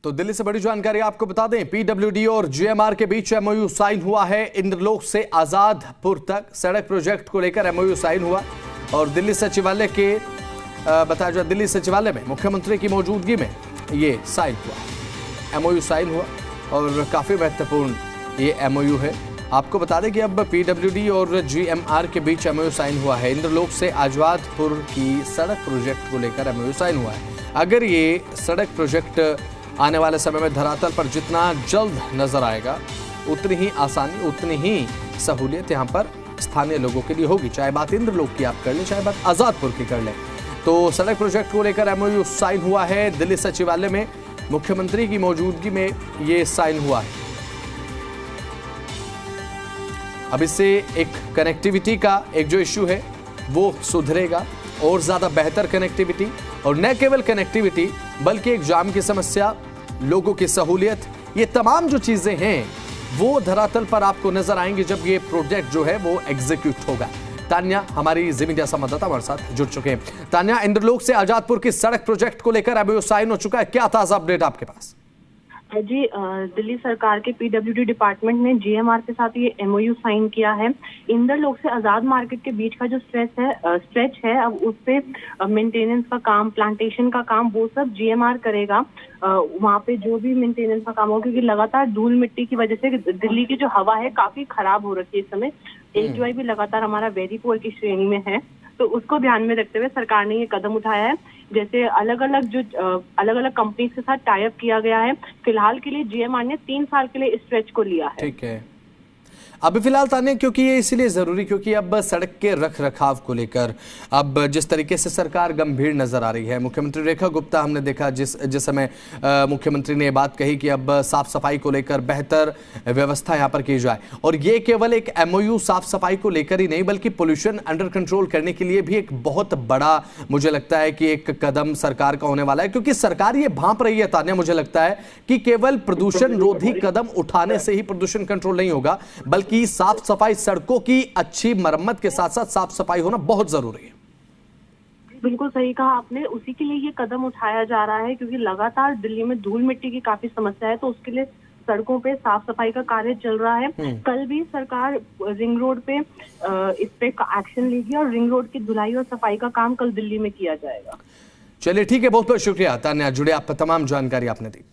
तो दिल्ली से बड़ी जानकारी आपको बता दें, पीडब्ल्यूडी और जीएमआर के बीच एमओयू साइन हुआ है। इंद्रलोक से आजादपुर तक सड़क प्रोजेक्ट को लेकर एमओयू साइन हुआ और दिल्ली सचिवालय के बताया जाए दिल्ली सचिवालय में मुख्यमंत्री की मौजूदगी में ये साइन हुआ, एमओयू साइन हुआ और काफी महत्वपूर्ण ये एमओयू है। आपको बता दें कि अब पीडब्ल्यूडी और जीएमआर के बीच एमओयू साइन हुआ है। इंद्रलोक से आजादपुर की सड़क प्रोजेक्ट को लेकर एमओयू साइन हुआ है। अगर ये सड़क प्रोजेक्ट आने वाले समय में धरातल पर जितना जल्द नजर आएगा, उतनी ही आसानी, उतनी ही सहूलियत यहाँ पर स्थानीय लोगों के लिए होगी। चाहे बात इंद्रलोक की आप कर लें, चाहे बात आजादपुर की कर लें। तो सड़क प्रोजेक्ट को लेकर एमओयू साइन हुआ है। दिल्ली सचिवालय में मुख्यमंत्री की मौजूदगी में ये साइन हुआ है। अब इससे एक कनेक्टिविटी का एक जो इश्यू है वो सुधरेगा और ज्यादा बेहतर कनेक्टिविटी, और न केवल कनेक्टिविटी बल्कि एक जाम की समस्या, लोगों की सहूलियत, ये तमाम जो चीजें हैं वो धरातल पर आपको नजर आएंगी जब ये प्रोजेक्ट जो है वो एग्जीक्यूट होगा। तान्या हमारी जी मीडिया संवाददाता हमारे साथ जुड़ चुके हैं। तान्या, इंद्रलोक से आजादपुर की सड़क प्रोजेक्ट को लेकर एमओयू साइन हो चुका है, क्या ताजा अपडेट आपके पास? जी, दिल्ली सरकार के पीडब्ल्यूडी डिपार्टमेंट ने जीएमआर के साथ ये एमओयू साइन किया है। इंद्रलोक से आजाद मार्केट के बीच का जो स्ट्रेच है अब उस पे मेंटेनेंस का काम, प्लांटेशन का काम, वो सब जीएमआर करेगा। वहाँ पे जो भी मेंटेनेंस का काम हो, क्योंकि लगातार धूल मिट्टी की वजह से दिल्ली की जो हवा है काफी खराब हो रखी है इस समय। AQI भी लगातार हमारा वेरी पुअर की श्रेणी में है, तो उसको ध्यान में रखते हुए सरकार ने ये कदम उठाया है। जैसे अलग अलग कंपनी के साथ टाई अप किया गया है। फिलहाल के लिए जीएमआर ने 3 साल के लिए इस स्ट्रेच को लिया है। ठीक है, अभी फिलहाल ताने, क्योंकि ये इसलिए जरूरी क्योंकि अब सड़क के रख रखाव को लेकर अब जिस तरीके से सरकार गंभीर नजर आ रही है। मुख्यमंत्री रेखा गुप्ता हमने देखा जिस समय मुख्यमंत्री ने बात कही कि अब साफ सफाई को लेकर बेहतर व्यवस्था यहाँ पर की जाए, और ये केवल एक एमओयू साफ सफाई को लेकर ही नहीं बल्कि पोल्यूशन अंडर कंट्रोल करने के लिए भी एक बहुत बड़ा, मुझे लगता है कि एक कदम सरकार का होने वाला है। क्योंकि सरकार ये भांप रही है तान्या, मुझे लगता है कि केवल प्रदूषण रोधी कदम उठाने से ही प्रदूषण कंट्रोल नहीं होगा, बल्कि साफ सफाई, सड़कों की अच्छी मरम्मत के साथ साथ साफ सफाई होना बहुत जरूरी है। बिल्कुल सही कहा आपने, उसी के लिए ये कदम उठाया जा रहा है क्योंकि लगातार दिल्ली में धूल मिट्टी की काफी समस्या है, तो उसके लिए सड़कों पे साफ सफाई का कार्य चल रहा है। कल भी सरकार रिंग रोड पे इस पे एक्शन लेगी और रिंग रोड की धुलाई और सफाई का काम कल दिल्ली में किया जाएगा। चलिए ठीक है, बहुत बहुत शुक्रिया तान्या, जुड़े आप तमाम जानकारी आपने दी।